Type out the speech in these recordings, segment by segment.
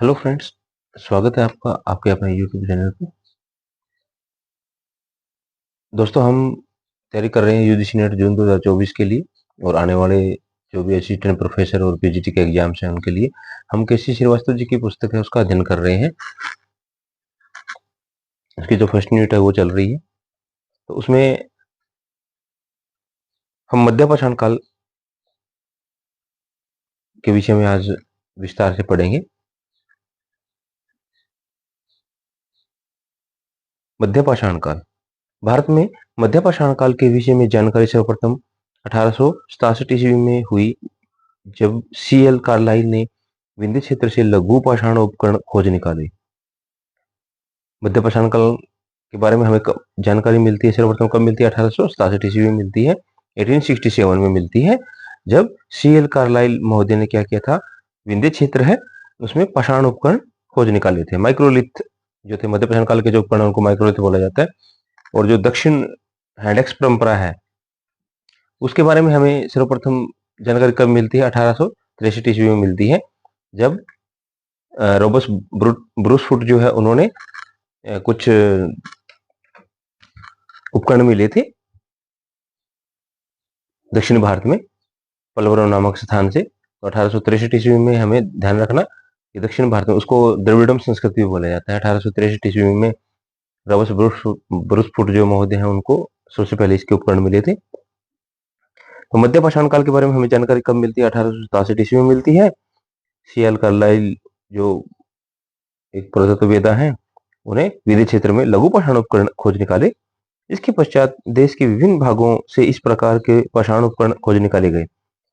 Hello friends. स्वागत है आपका आपके अपने यूट्यूब चैनल पे। दोस्तों, हम तैयारी कर रहे हैं यूजीसी नेट जून 2024 के लिए और आने वाले जो भी असिस्टेंट प्रोफेसर और पीजीटी के एग्जाम्स हैं उनके लिए हम केसी श्रीवास्तव जी की पुस्तक है उसका अध्ययन कर रहे हैं। उसकी जो फर्स्ट यूनिट है वो चल रही है। तो उसमें हम मध्यपाषाण काल के विषय में आज विस्तार से पढ़ेंगे। मध्यपाषाण काल भारत में मध्यपाषाण काल के विषय में जानकारी सर्वप्रथम 1867 ईस्वी में हुई, जब सी.एल. कार्लाइल ने विंध्य क्षेत्र से लघु पाषाण उपकरण खोज निकाले। मध्यपाषाण काल के बारे में हमें जानकारी मिलती है, सर्वप्रथम कब मिलती है? 1867 ईस्वी में मिलती है, 1867 में मिलती है, जब सी.एल. कार्लाइल महोदय ने क्या किया था, विंध्य क्षेत्र है उसमें पाषाण उपकरण खोज निकाले थे। माइक्रोलिथ जो थे, मध्यपाषाण काल के जो उपकरण उनको माइक्रोलिथ बोला जाता है। और जो दक्षिण हैंडेक्स परंपरा है उसके बारे में हमें सर्वप्रथम जानकारी कब मिलती है? 1863 ईस्वी में मिलती है, जब रॉबर्ट ब्रूसफुट जो है उन्होंने कुछ उपकरण मिले थे दक्षिण भारत में पलवरम नामक स्थान से। तो 1863 ईस्वी में हमें ध्यान रखना कि दक्षिण भारत में उसको द्रविड़म संस्कृति भी बोला जाता है। 1863 ईस्वी में रॉबर्ट ब्रूसफुट जो महोदय हैं उनको सबसे पहले इसके उपकरण मिले थे। तो मध्यपाषाण काल के बारे में हमें जानकारी कब मिलती है? 1867 ईस्वी में मिलती है। सी.एल. कार्लाइल जो एक पुरातत्ववेत्ता हैं, उन्हें विधि क्षेत्र में लघु पाषाण उपकरण खोज निकाले। इसके पश्चात देश के विभिन्न भागों से इस प्रकार के पाषाण उपकरण खोज निकाले गए।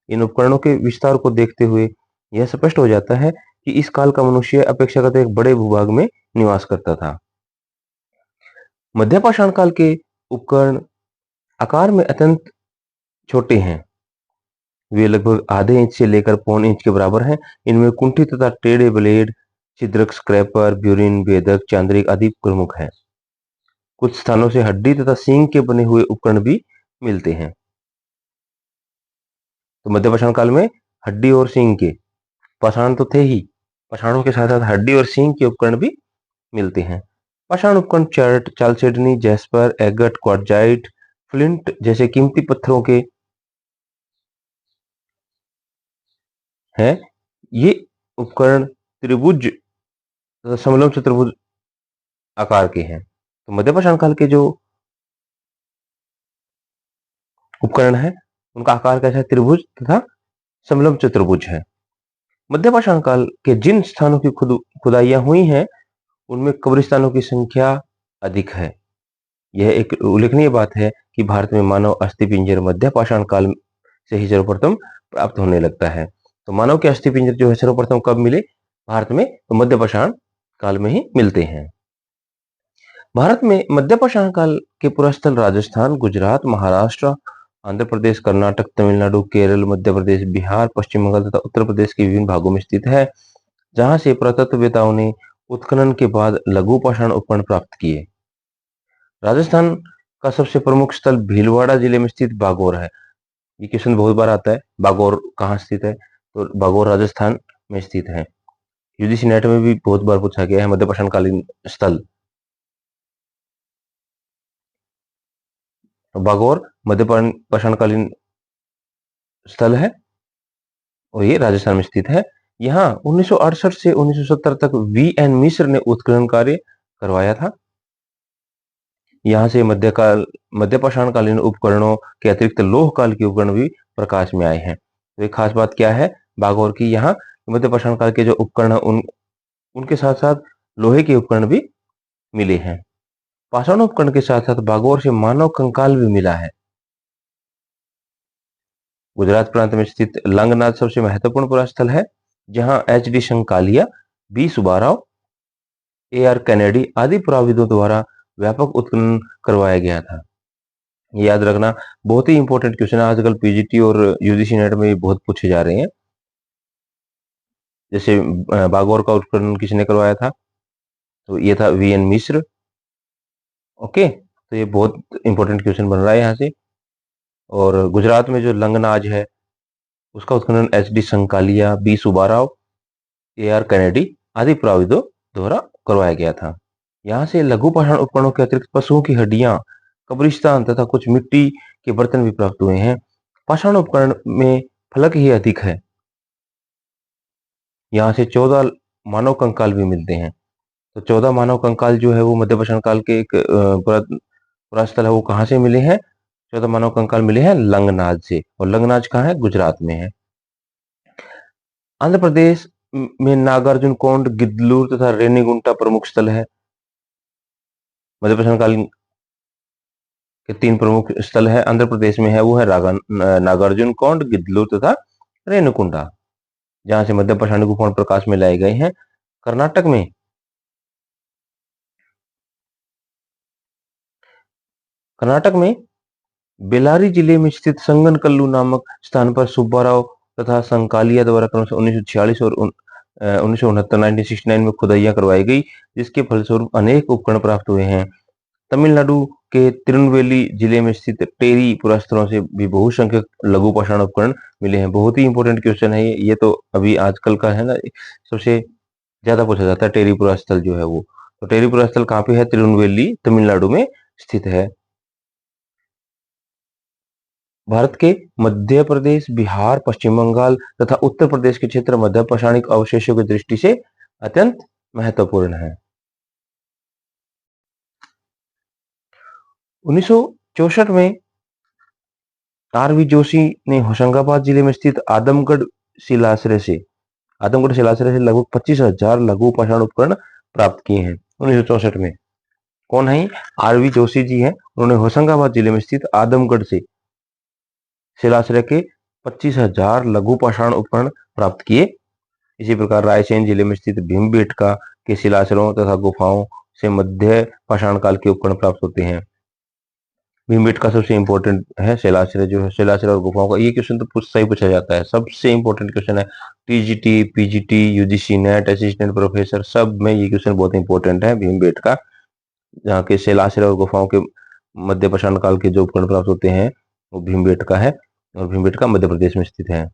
इन उपकरणों के विस्तार को देखते हुए यह स्पष्ट हो जाता है कि इस काल का मनुष्य अपेक्षाकृत एक बड़े भूभाग में निवास करता था। मध्यपाषाण काल के उपकरण आकार में अत्यंत छोटे हैं। वे लगभग आधे इंच से लेकर पौने इंच के बराबर हैं। इनमें कुंठी तथा टेढ़े ब्लेड, छिद्रक, स्क्रैपर, ब्यूरिन, भेदक, चांद्रिक आदि प्रमुख हैं। कुछ स्थानों से हड्डी तथा सींग के बने हुए उपकरण भी मिलते हैं। तो मध्यपाषाण काल में हड्डी और सींग के पाषाण तो थे ही, पाषाणों के साथ साथ हड्डी और सींग के उपकरण भी मिलते हैं। पाषाण उपकरण चर्ट, चालसेडनी, जैस्पर, एगट, क्वार्टजाइट, फ्लिंट जैसे कीमती पत्थरों के हैं। ये उपकरण त्रिभुज तथा समलंब चतुर्भुज आकार के हैं। तो मध्यपाषाण काल के जो उपकरण है उनका आकार कैसा है? त्रिभुज तथा समलंब चतुर्भुज है। मध्यपाषाण काल के जिन स्थानों की खुदाइयां हुई हैं उनमें कब्रिस्तानों की संख्या अधिक है। यह एक उल्लेखनीय बात है कि भारत में मानव अस्थि पिंजर मध्यपाषाण काल से ही सर्वप्रथम प्राप्त होने लगता है। तो मानव के अस्थि पिंजर जो है सर्वप्रथम कब मिले भारत में? तो मध्यपाषाण काल में ही मिलते हैं। भारत में मध्यपाषाण काल के पुरास्थल राजस्थान, गुजरात, महाराष्ट्र, आंध्र प्रदेश, कर्नाटक, तमिलनाडु, केरल, मध्य प्रदेश, बिहार, पश्चिम बंगाल तथा उत्तर प्रदेश के विभिन्न भागों में स्थित है, जहां से पुरातत्ववेत्ताओं ने उत्खनन के बाद लघु पाषाण उपकरण प्राप्त किए। राजस्थान का सबसे प्रमुख स्थल भीलवाड़ा जिले में स्थित बागौर है। ये क्वेश्चन बहुत बार आता है, बागौर कहाँ स्थित है? तो बागौर राजस्थान में स्थित है। यूजीसी नेट में भी बहुत बार पूछा गया है मध्यपाषाण कालीन स्थल। बागौर मध्यपाषाण कालीन स्थल है और ये राजस्थान में स्थित है। यहाँ 1968 से 1970 तक वी.एन. मिश्र ने उत्खनन कार्य करवाया था। यहाँ से मध्यपाषाण कालीन उपकरणों के अतिरिक्त लोह काल के उपकरण भी प्रकाश में आए हैं। तो एक खास बात क्या है बागौर की? यहाँ मध्यपाषाण काल के जो उपकरण है उनके साथ साथ लोहे के उपकरण भी मिले हैं। पाषाण उपकरण के साथ साथ बागौर से मानव कंकाल भी मिला है। गुजरात प्रांत में स्थित लंगनाथ सबसे महत्वपूर्ण पुरास्थल है, जहां H D. Sankalia, B. Subbarao, A R. Kennedy आदि पुराविदों द्वारा व्यापक उत्खनन करवाया गया था। याद रखना, बहुत ही इंपॉर्टेंट क्वेश्चन है, आजकल पीजीटी और यूजीसी नेट में बहुत पूछे जा रहे हैं। जैसे बागौर का उत्खनन किसने करवाया था? तो ये था वी.एन. मिश्र। ओके, तो ये बहुत इंपॉर्टेंट क्वेश्चन बन रहा है यहाँ से। और गुजरात में जो लंगनाज है उसका उत्खनन H D. Sankalia, B. Subbarao, A R. Kennedy आदि प्राविधों द्वारा करवाया गया था। यहाँ से लघु पाषाण उपकरणों के अतिरिक्त पशुओं की हड्डियां, कब्रिस्तान तथा कुछ मिट्टी के बर्तन भी प्राप्त हुए हैं। पाषाण उपकरण में फलक ही अधिक है। यहाँ से 14 मानव कंकाल भी मिलते हैं। तो 14 मानव कंकाल जो है वो मध्य पाषाण काल के एक पुरास्थल है, वो कहाँ से मिले हैं? 14 मानव कंकाल मिले हैं लंगनाज से, और लंगनाज कहाँ है? गुजरात में है। आंध्र प्रदेश में नागार्जुन कोंड, गिदलूर तथा रेनीगुंटा प्रमुख स्थल है। मध्य पाषाण काल के 3 प्रमुख स्थल है आंध्र प्रदेश में है, वो है नागार्जुन कोंड, गिदलूर तथा रेणुकुंडा, जहां से मध्य पाषाण गुफा प्रकाश में लाए गए हैं। कर्नाटक में बेलारी जिले में स्थित संगनकल्लू नामक स्थान पर सुब्बाराव तथा संकालिया द्वारा क्रमशः 1946 और 1969 1969 में खुदाइयां करवाई गई, जिसके फलस्वरूप अनेक उपकरण प्राप्त हुए हैं। तमिलनाडु के तिरुनेलवेली जिले में स्थित टेरी पुरास्थलों से भी बहुसंख्यक लघु पाषाण उपकरण मिले हैं। बहुत ही इंपॉर्टेंट क्वेश्चन है ये तो अभी आजकल का है ना, सबसे ज्यादा पूछा जाता है टेरी पुरास्थल जो है वो। तो टेरी पुरास्थल कहाँ पे है? तिरुनेलवेली, तमिलनाडु में स्थित है। भारत के मध्य प्रदेश, बिहार, पश्चिम बंगाल तथा उत्तर प्रदेश के क्षेत्र मध्य पाषाणिक अवशेषों की दृष्टि से अत्यंत महत्वपूर्ण है। 1964 में आर.वी. जोशी ने होशंगाबाद जिले में स्थित आदमगढ़ शिलाश्रय से लगभग 25,000 लघु पाषाण उपकरण प्राप्त किए हैं 1964 में। कौन है? आर.वी. जोशी जी हैं। उन्होंने होशंगाबाद जिले में स्थित आदमगढ़ से शिलाश्रय के 25,000 लघु पाषाण उपकरण प्राप्त किए। इसी प्रकार रायसेन जिले में स्थित भीमबेटका के शिलाश्रयों तथा गुफाओं से मध्य पाषाण काल के उपकरण प्राप्त होते हैं। भीमबेटका सबसे इंपॉर्टेंट है, शिलाश्रय जो है, शिलाश्रय और गुफाओं का ये क्वेश्चन तो सही पूछा जाता है, सबसे इंपॉर्टेंट क्वेश्चन है। TGT, PGT, UGC net, assistant professor, सब में ये क्वेश्चन बहुत इंपॉर्टेंट है। भीमबेटका, जहाँ के शिलाश्रय और गुफाओं के मध्य पाषाण काल के जो उपकरण प्राप्त होते हैं वो भीमबेटका है, और भीमबेटका मध्य प्रदेश में स्थित है।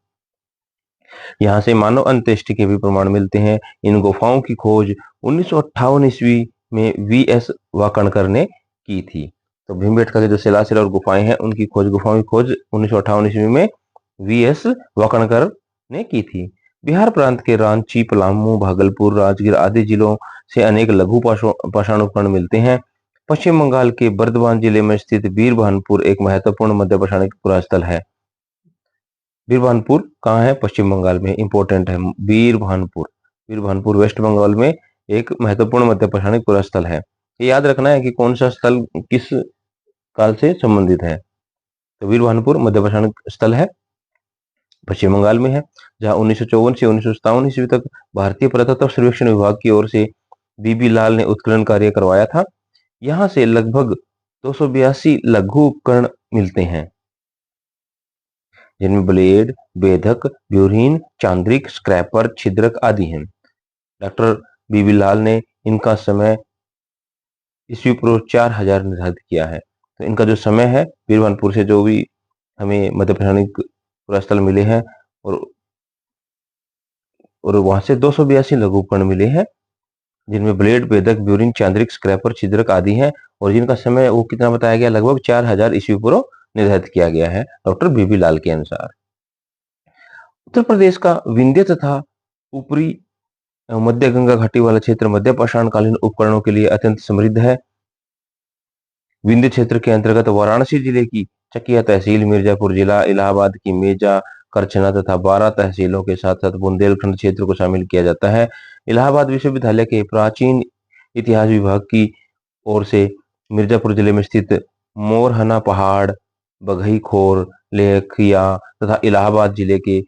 यहाँ से मानव अंत्येष्टि के भी प्रमाण मिलते हैं। इन गुफाओं की खोज 1958 ईस्वी में वी.एस. वाकणकर ने की थी। तो भीमबेटका के जो शिलाश्रय और गुफाएं हैं उनकी खोज, गुफाओं की खोज 1958 ईस्वी में वी.एस. वाकणकर ने की थी। बिहार प्रांत के रांची, पलामू, भागलपुर, राजगीर आदि जिलों से अनेक लघु पाषाण उपकरण मिलते हैं। पश्चिम बंगाल के बर्दवान जिले में स्थित बीरभानपुर एक महत्वपूर्ण मध्य पाषाणिक पुरास्थल है। बीरभानपुर कहाँ है? पश्चिम बंगाल में, इंपॉर्टेंट है बीरभानपुर वेस्ट बंगाल में एक महत्वपूर्ण मध्य पाषाणिक पुरास्थल है। ये याद रखना है कि कौन सा स्थल किस काल से संबंधित है। तो बीरभानपुर मध्य पाषाणिक स्थल है, पश्चिम बंगाल में है, जहाँ 1954 से 1957 ईस्वी तक भारतीय पुरातत्व सर्वेक्षण विभाग की ओर से बीबी लाल ने उत्खनन कार्य करवाया था। यहाँ से लगभग 282 लघु उपकरण मिलते हैं, जिनमें ब्लेड, बेधक, ब्यूरीन, चांद्रिक, स्क्रैपर, छिद्रक आदि हैं। डॉक्टर बीबी लाल ने इनका समय ईस्वी पूर्व 4000 निर्धारित किया है। तो इनका जो समय है, बीरभानपुर से जो भी हमें मध्य पाषाणिक पुरास्थल मिले हैं और वहां से 282 लघु उपकरण मिले हैं, जिनमें ब्लेड, बेधक, ब्यूरीन, चांद्रिक, स्क्रैपर, छिद्रक आदि हैं, और जिनका समय वो कितना बताया गया? लगभग 4000 ईस्वी पूर्व निर्धारित किया गया है डॉक्टर बीबी लाल के अनुसार। उत्तर प्रदेश का विंध्य तथा ऊपरी मध्य गंगा घाटी वाला क्षेत्र मध्य पाषाण कालीन उपकरणों के लिए अत्यंत समृद्ध है। विंध्य क्षेत्र के अंतर्गत वाराणसी जिले की चकिया तहसील, मिर्जापुर जिला, इलाहाबाद की मेजा, करछना तथा 12 तहसीलों के साथ साथ बुंदेलखंड क्षेत्र को शामिल किया जाता है। इलाहाबाद विश्वविद्यालय के प्राचीन इतिहास विभाग की ओर से मिर्जापुर जिले में स्थित मोरहना पहाड़, बघईखोर, लेखिया तथा इलाहाबाद जिले के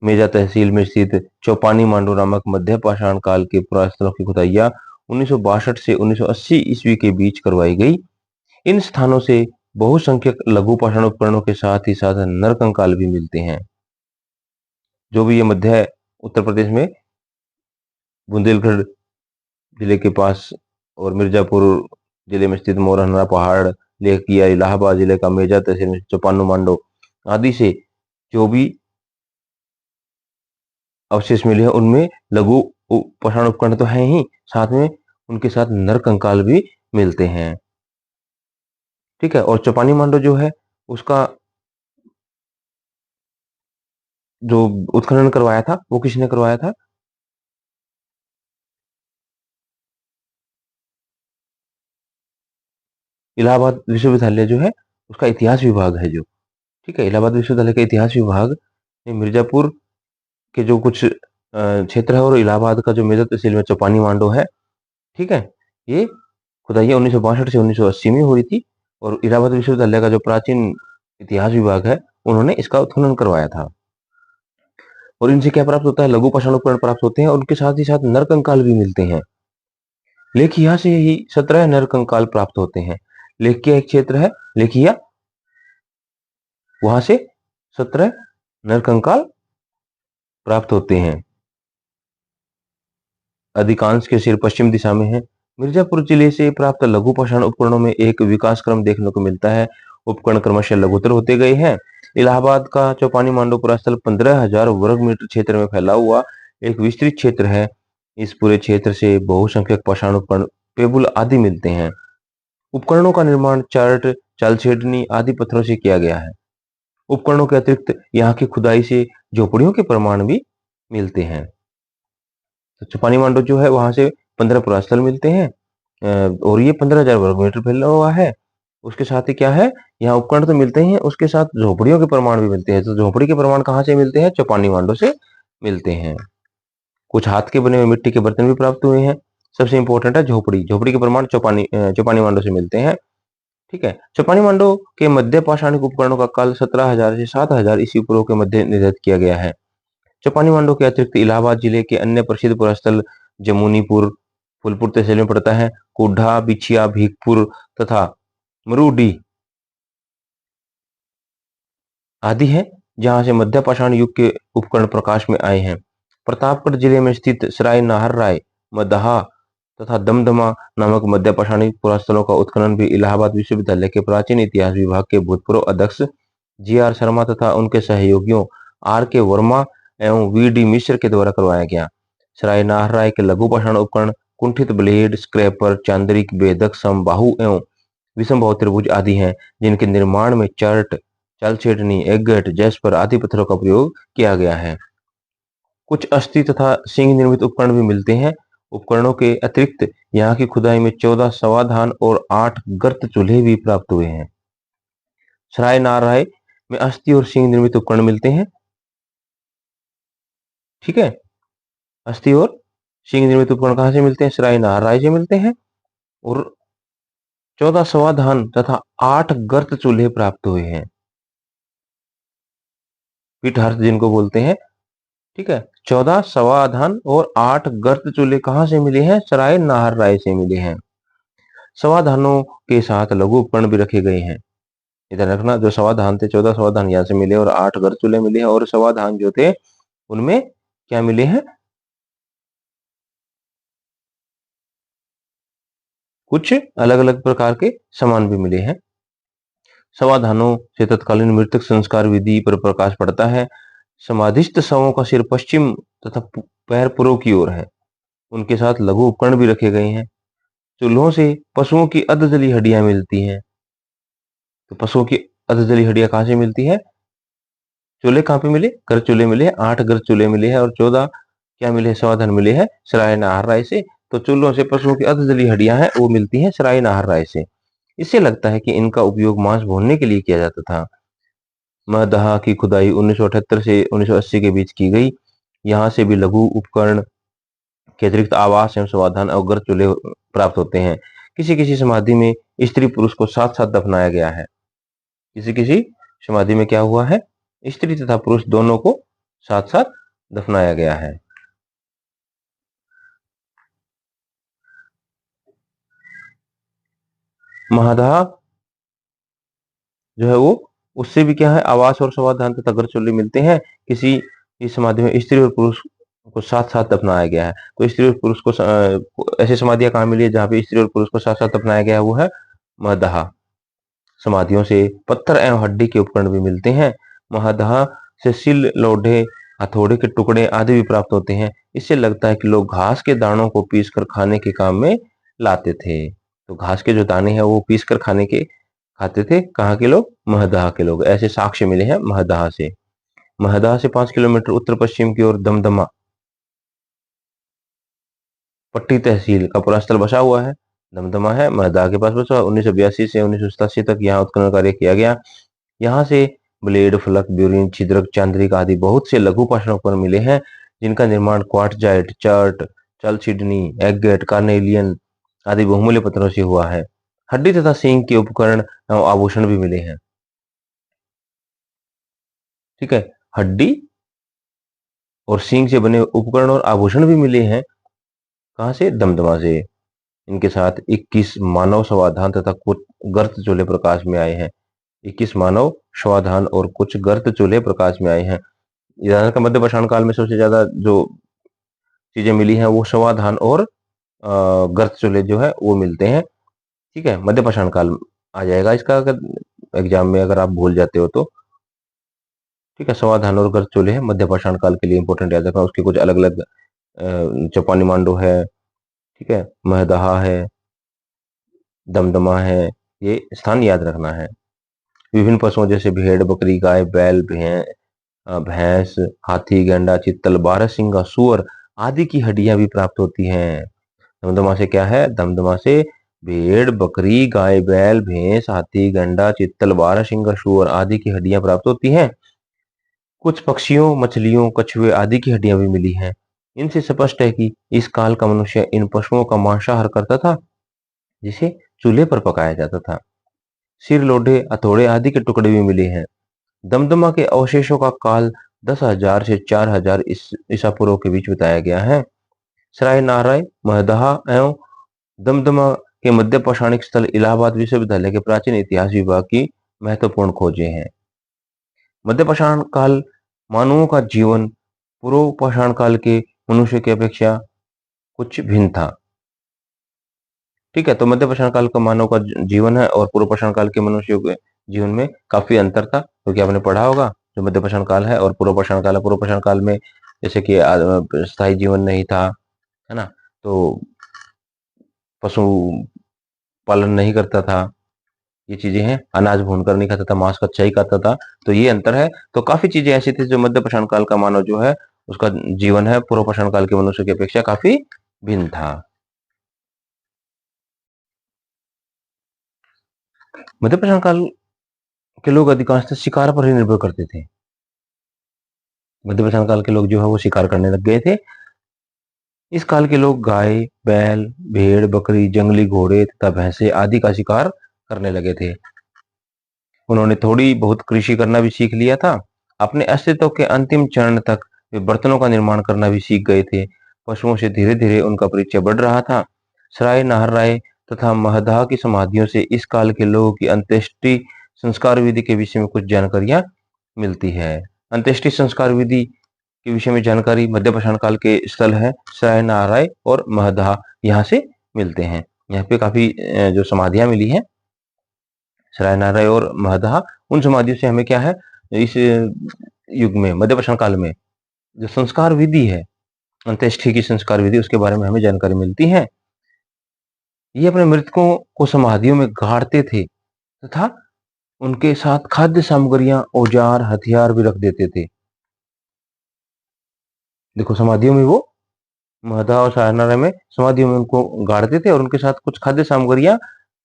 मेजा तहसील में स्थित चौपानी मांडू नामक मध्य पाषाण काल के पुरास्थलों की खुदाइयां 1962 से 1980 ईस्वी के बीच करवाई गई। इन स्थानों से बहुसंख्यक लघु पाषाण उपकरणों के साथ ही साथ नरकंकाल भी मिलते हैं। जो भी ये मध्य उत्तर प्रदेश में बुंदेलखंड जिले के पास और मिर्जापुर जिले में स्थित मोरहना पहाड़, लेकिया, इलाहाबाद जिले का मेजा तहसील में चौपानी मांडो आदि से जो भी अवशेष मिले हैं उनमें लघु पाषाण उपकरण तो है ही, साथ में उनके साथ नर कंकाल भी मिलते हैं। ठीक है, और चौपानी मांडो जो है उसका जो उत्खनन करवाया था वो किसने करवाया था? इलाहाबाद विश्वविद्यालय जो है उसका इतिहास विभाग है जो, ठीक है, इलाहाबाद विश्वविद्यालय का इतिहास विभाग ने मिर्जापुर के जो कुछ क्षेत्र है और इलाहाबाद का जो मेजर तहसील में चौपानी मांडो है, ठीक है, ये खुदाइयाँ 1962 से 1980 में हुई थी और इलाहाबाद विश्वविद्यालय का जो प्राचीन इतिहास विभाग है उन्होंने इसका उत्खनन करवाया था। और इनसे क्या प्राप्त होता है? लघु पाषाण उपकरण प्राप्त होते हैं और उनके साथ ही साथ नर कंकाल भी मिलते हैं। लेखिया से ही 17 नर कंकाल प्राप्त होते हैं। लेखिया एक क्षेत्र है, लेखिया, वहां से 17 नर कंकाल प्राप्त होते हैं। अधिकांश के सिर पश्चिम दिशा में है। मिर्जापुर जिले से प्राप्त लघु पाषाण उपकरणों में एक विकास क्रम देखने को मिलता है। उपकरण क्रमशः लघुतर होते गए हैं। इलाहाबाद का चौपानी मांडो पुरास्थल 15,000 वर्ग मीटर क्षेत्र में फैला हुआ एक विस्तृत क्षेत्र है। इस पूरे क्षेत्र से बहुसंख्यक पाषाण उपकरण, पेबुल आदि मिलते हैं। उपकरणों का निर्माण चार्ट, चालछेदनी आदि पत्थरों से किया गया है। उपकरणों के अतिरिक्त यहाँ की खुदाई से झोपड़ियों के प्रमाण भी मिलते हैं। तो चौपानी मांडो जो है वहां से 15 पुरास्थल मिलते हैं और ये 15,000 वर्ग मीटर फैला हुआ है। उसके साथ ही क्या है, यहाँ उपकरण तो मिलते हैं, उसके साथ झोपड़ियों के प्रमाण भी मिलते हैं। तो झोपड़ी के प्रमाण कहाँ से मिलते हैं? चौपानी मांडो से मिलते हैं। कुछ हाथ के बने हुए मिट्टी के बर्तन भी प्राप्त हुए हैं। सबसे इंपॉर्टेंट है झोपड़ी। झोपड़ी के प्रमाण चौपानी मांडो से मिलते हैं। ठीक है, चौपानी मांडो के मध्य पाषाणिक उपकरणों का काल 17,000 से 7,000 ईस्वी पूर्व के मध्य निर्धारित किया गया है। चौपानी मांडो के अतिरिक्त इलाहाबाद जिले के अन्य प्रसिद्ध पुरास्थल जमुनीपुर, फूलपुर तहसील में पड़ता है, कुढ़ा, बिछिया, भीखपुर तथा मरूडी आदि है, जहां से मध्य पाषाण युग के उपकरण प्रकाश में आए हैं। प्रतापगढ़ जिले में स्थित सराय नाहर राय, मदहा तथा दमदमा नामक मध्य पाषाणिक पुरास्थलों का उत्खनन भी इलाहाबाद विश्वविद्यालय के प्राचीन इतिहास विभाग के भूतपूर्व अध्यक्ष जी.आर. शर्मा तथा उनके सहयोगियों आर.के. वर्मा एवं वी.डी. मिश्र के द्वारा करवाया गया। सराय नाहर राय के लघु पाषाण उपकरण कुंठित ब्लेड, स्क्रैपर, चांद्रिक, भेदक, समबाहु एवं विषमबाहु त्रिभुज आदि हैं, जिनके निर्माण में चर्ट, चालछेदनी, एग्गट, जैस्पर आदि पत्थरों का प्रयोग किया गया है। कुछ अस्थि तथा सिंह निर्मित उपकरण भी मिलते हैं। उपकरणों के अतिरिक्त यहाँ की खुदाई में 14 समाधान और 8 गर्त चूल्हे भी प्राप्त हुए हैं। सराय नाराय में अस्थि और सिंह निर्मित उपकरण मिलते हैं। ठीक है, अस्थि और सिंह निर्मित उपकरण कहाँ से मिलते हैं? सराय नाराय से मिलते हैं। और 14 समाधान तथा 8 गर्त चूल्हे प्राप्त हुए हैं, पीठहर्थ जिनको बोलते हैं। ठीक है, 14 समाधान और 8 गर्त चूल्हे कहाँ से मिले हैं? सराय नाहर राय से मिले हैं। समाधानों के साथ लघु उपकरण भी रखे गए हैं। इधर रखना, जो समाधान थे 14 समाधान यहाँ से मिले और 8 गर्त चूल्हे मिले हैं। और समाधान जो थे उनमें क्या मिले हैं? कुछ अलग अलग प्रकार के सामान भी मिले हैं। समाधानों से तत्कालीन मृतक संस्कार विधि पर प्रकाश पड़ता है। समाधिस्थ शवों का सिर पश्चिम तथा पैर पूर्व की ओर है। उनके साथ लघु उपकरण भी रखे गए हैं। चूल्हों से पशुओं की अधजली हड्डियां मिलती हैं। तो पशुओं की अधजली हड्डियां कहाँ से मिलती है? चूल्हे कहाँ पे मिले? घर चूल्हे मिले, 8 घर चूल्हे मिले हैं और 14 क्या मिले? समाधान मिले हैं सराय नाहर राय से। तो चूल्हों से पशुओं की अधजली हड्डियां हैं वो मिलती हैं सराय नाहर राय से। इससे लगता है कि इनका उपयोग मांस भूनने के लिए किया जाता था। मदहा की खुदाई 1978 से 1980 के बीच की गई। यहाँ से भी लघु उपकरण के अतिरिक्त आवास एवं समाधान और घर चूल्हे प्राप्त होते हैं। किसी किसी समाधि में स्त्री पुरुष को साथ साथ दफनाया गया है। किसी किसी समाधि में क्या हुआ है? स्त्री तथा पुरुष दोनों को साथ साथ दफनाया गया है। महादहा जो है वो, उससे भी क्या है? आवास और समाधान तथा घर चूल्हे मिलते हैं। किसी इस समाधि में स्त्री और पुरुष को साथ साथ दफनाया गया है। तो स्त्री और पुरुष को ऐसी समाधियां कहाँ मिली है जहाँ पे स्त्री और पुरुष को साथ साथ दफनाया गया है? वो है महदहा। समाधियों से पत्थर एवं हड्डी के उपकरण भी मिलते हैं। महदहा से सिल, लोढ़े, हथौड़े के टुकड़े आदि भी प्राप्त होते हैं। इससे लगता है कि लोग घास के दानों को पीसकर खाने के काम में लाते थे। तो घास के जो दाने हैं वो पीसकर खाते थे। कहाँ के लोग? महदहा के लोग। ऐसे साक्ष्य मिले हैं महदहा से। महदहा से 5 किलोमीटर उत्तर पश्चिम की ओर दमदमा पट्टी तहसील का पूरा स्थल बसा हुआ है। दमदमा है, महदहा के पास बसा हुआ। 1982 से 1987 तक यहाँ उत्खनन कार्य किया गया। यहाँ से ब्लेड, फलक, ब्यूरिन, छिद्रक, चांद्रिक आदि बहुत से लघु पाषाण उपकरण मिले हैं, जिनका निर्माण क्वार्टजाइट, चर्ट, चलसिडनी, एगेट, कार्नेलियन आदि बहुमूल्य पत्थरों से हुआ है। हड्डी तथा सींग के उपकरण एवं आभूषण भी मिले हैं। ठीक है, हड्डी और सींग से बने उपकरण और आभूषण भी मिले हैं। कहाँ से? दमदमा से। इनके साथ 21 मानव समाधान तथा कुछ गर्त चूल्हे प्रकाश में आए हैं। 21 मानव समाधान और कुछ गर्त चूल्हे प्रकाश में आए हैं। ज्यादातर मध्य पाषाण काल में सबसे ज्यादा जो चीजें मिली हैं वो समाधान और गर्त चूल्हे जो है वो मिलते हैं। ठीक है, मध्य पाषाण काल आ जाएगा इसका, अगर एग्जाम में अगर आप भूल जाते हो तो। ठीक है, समाधान और गर्त चूल्हे मध्य पाषाण काल के लिए इंपॉर्टेंट याद रखना। उसके कुछ अलग अलग चौपानी मांडो है, ठीक है, महदहा है, दमदमा है, ये स्थान याद रखना है। विभिन्न पशुओं जैसे भेड़, बकरी, गाय, बैल, भैंस, हाथी, गैंडा, चित्तल, बारहसिंगा, सूअर आदि की हड्डियां भी प्राप्त होती हैं। दमदमा से क्या है? दमदमा से भेड़, बकरी, गाय, बैल, भैंस, हाथी, गैंडा, चित्तल, बारहसिंगा, सूअर आदि की हड्डियां प्राप्त होती हैं। कुछ पक्षियों, मछलियों, कछुए आदि की हड्डियां भी मिली हैं। इनसे स्पष्ट है कि इस काल का मनुष्य इन पशुओं का मांसाहार करता था, जिसे चूल्हे पर पकाया जाता था। सिर, लोढ़े, हथौड़े आदि के टुकड़े भी मिले हैं। दमदमा के अवशेषों का काल 10,000 से 4,000 ईसा पूर्व के बीच बताया गया है। सराय नारायण, महदहा एवं दमदमा के मध्य पाषाणिक स्थल इलाहाबाद विश्वविद्यालय के प्राचीन इतिहास विभाग की महत्वपूर्ण खोजें हैं। मध्य पाषाण काल मानवों का जीवन पूर्व पाषाण काल के मनुष्य की अपेक्षा कुछ भिन्न था। ठीक है, तो मध्य पाषाण काल का मानव का जीवन है और पूर्व पाषाण काल के मनुष्यों के जीवन में काफी अंतर था, क्योंकि आपने पढ़ा होगा जो मध्य पाषाण काल है और पूर्व पाषाण काल है। पूर्व पाषाण काल में जैसे कि स्थायी जीवन नहीं था, है ना, तो पशु पालन नहीं करता था, ये चीजें हैं। अनाज भूनकर नहीं खाता था, मांस कच्चा ही खाता था, तो ये अंतर है। तो काफी चीजें ऐसी थी जो मध्य पाषाण काल का मानव जो है उसका जीवन है पूर्व पाषाण काल के मनुष्य की अपेक्षा काफी भिन्न था। मध्य पाषाण काल के लोग अधिकांशतः शिकार पर ही निर्भर करते थे। मध्य पाषाण काल के लोग जो है वो शिकार करने लग गए थे। इस काल के लोग गाय, बैल, भेड़, बकरी, जंगली घोड़े तथा भैंसे आदि का शिकार करने लगे थे। उन्होंने थोड़ी बहुत कृषि करना भी सीख लिया था। अपने अस्तित्व के अंतिम चरण तक वे बर्तनों का निर्माण करना भी सीख गए थे। पशुओं से धीरे धीरे उनका परिचय बढ़ रहा था। सराय, नाहरराय तथा महदहा की समाधियों से इस काल के लोगों की अंत्येष्टि संस्कार विधि के विषय में कुछ जानकारियां मिलती है। अंत्येष्टि संस्कार विधि के विषय में जानकारी मध्य पाषाण काल के स्थल है सराय, नाहरराय और महदहा, यहाँ से मिलते हैं। यहाँ पे काफी जो समाधियां मिली हैं सराय, नाहरराय और महदहा, उन समाधियों से हमें क्या है इस युग में मध्य पाषाण काल में जो संस्कार विधि है, अंत्येष्टि की संस्कार विधि, उसके बारे में हमें जानकारी मिलती है। ये अपने मृतकों को समाधियों में गाड़ते थे तथा उनके साथ खाद्य सामग्रियां, औजार, हथियार भी रख देते थे। देखो समाधियों में वो महदहा और सराय में समाधियों में उनको गाड़ते थे और उनके साथ कुछ खाद्य सामग्रियां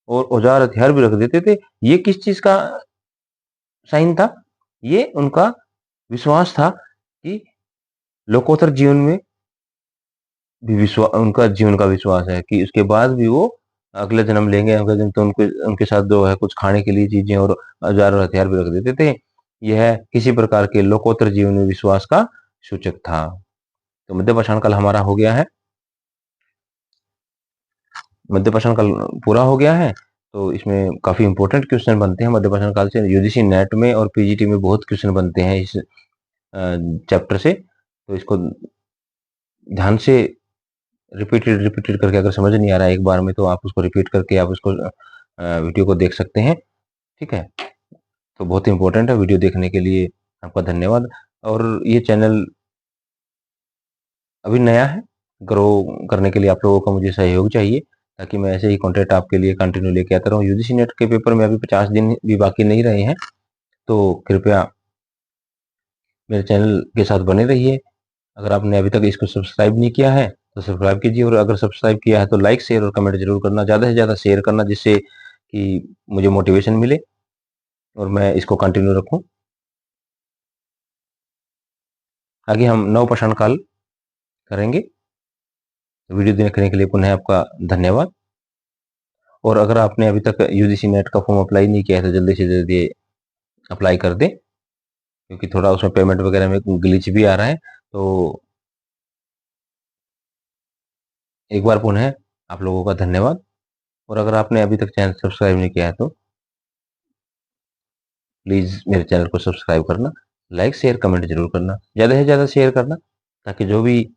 और औजार, हथियार भी रख देते थे। ये किस चीज का साइन था? ये उनका विश्वास था कि लोकोत्तर जीवन में भी विश्वास, उनका जीवन का विश्वास है कि उसके बाद भी वो अगले जन्म लेंगे। अगले जन्म तो उनके साथ जो है कुछ खाने के लिए चीजें और औजार और हथियार भी रख देते थे। यह किसी प्रकार के लोकोत्तर जीवन में विश्वास का सूचक था। तो मध्य पाषाण काल हमारा हो गया है, मध्य पाषाण काल पूरा हो गया है। तो इसमें काफी इंपॉर्टेंट क्वेश्चन बनते हैं मध्य पाषाण काल से। यूजीसी नेट में और पीजीटी में बहुत क्वेश्चन बनते हैं इस चैप्टर से। तो इसको ध्यान से रिपीटेड रिपीटेड करके, अगर समझ नहीं आ रहा है एक बार में, तो आप उसको रिपीट करके आप उसको वीडियो को देख सकते हैं। ठीक है, तो बहुत इंपॉर्टेंट है। वीडियो देखने के लिए आपका धन्यवाद। और ये चैनल अभी नया है, ग्रो करने के लिए आप लोगों का मुझे सहयोग चाहिए, ताकि मैं ऐसे ही कंटेंट आपके लिए कंटिन्यू लेके आता रहूँ। यूजीसी नेट के पेपर में अभी 50 दिन भी बाकी नहीं रहे हैं, तो कृपया मेरे चैनल के साथ बने रहिए। अगर आपने अभी तक इसको सब्सक्राइब नहीं किया है तो सब्सक्राइब कीजिए, और अगर सब्सक्राइब किया है तो लाइक, शेयर और कमेंट जरूर करना, ज़्यादा से ज़्यादा शेयर करना, जिससे कि मुझे मोटिवेशन मिले और मैं इसको कंटिन्यू रखूं। आगे हम नवपाषाण काल करेंगे। वीडियो देखने के लिए पुनः आपका धन्यवाद। और अगर आपने अभी तक यूजीसी नेट का फॉर्म अप्लाई नहीं किया है तो जल्दी से जल्दी अप्लाई कर दें, क्योंकि थोड़ा उसमें पेमेंट वगैरह में ग्लिच भी आ रहा है। तो एक बार पुनः आप लोगों का धन्यवाद। और अगर आपने अभी तक चैनल सब्सक्राइब नहीं किया है तो प्लीज़ मेरे चैनल को सब्सक्राइब करना, लाइक, शेयर, कमेंट जरूर करना, ज़्यादा से ज़्यादा शेयर करना, ताकि जो भी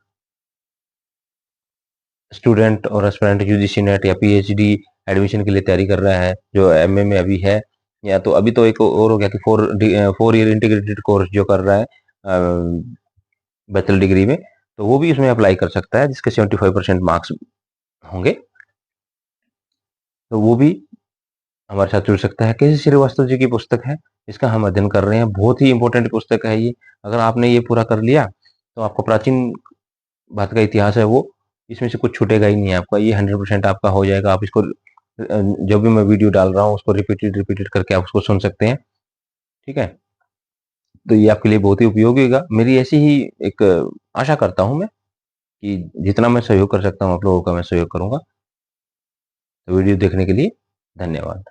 स्टूडेंट और एस्पिरेंट यूजीसी नेट या पीएचडी एडमिशन के लिए तैयारी कर रहा है, जो एमए में अभी है, या तो अभी तो एक और हो गया कि 4 ईयर इंटीग्रेटेड कोर्स जो कर रहा है बैचलर डिग्री में, तो वो भी उसमें अप्लाई कर सकता है, जिसके 75% मार्क्स होंगे, तो वो भी हमारे साथ जुड़ सकता है। केसी श्रीवास्तव जी की पुस्तक है, इसका हम अध्ययन कर रहे हैं। बहुत ही इंपॉर्टेंट पुस्तक है ये। अगर आपने ये पूरा कर लिया तो आपका प्राचीन भारत का इतिहास है वो, इसमें से कुछ छूटेगा ही नहीं आपका। ये 100% आपका हो जाएगा। आप इसको जब भी मैं वीडियो डाल रहा हूँ उसको रिपीटेड रिपीटेड करके आप उसको सुन सकते हैं। ठीक है, तो ये आपके लिए बहुत ही उपयोगी होगा। मेरी ऐसी ही एक आशा करता हूँ मैं, कि जितना मैं सहयोग कर सकता हूँ आप लोगों का मैं सहयोग करूंगा। तो वीडियो देखने के लिए धन्यवाद।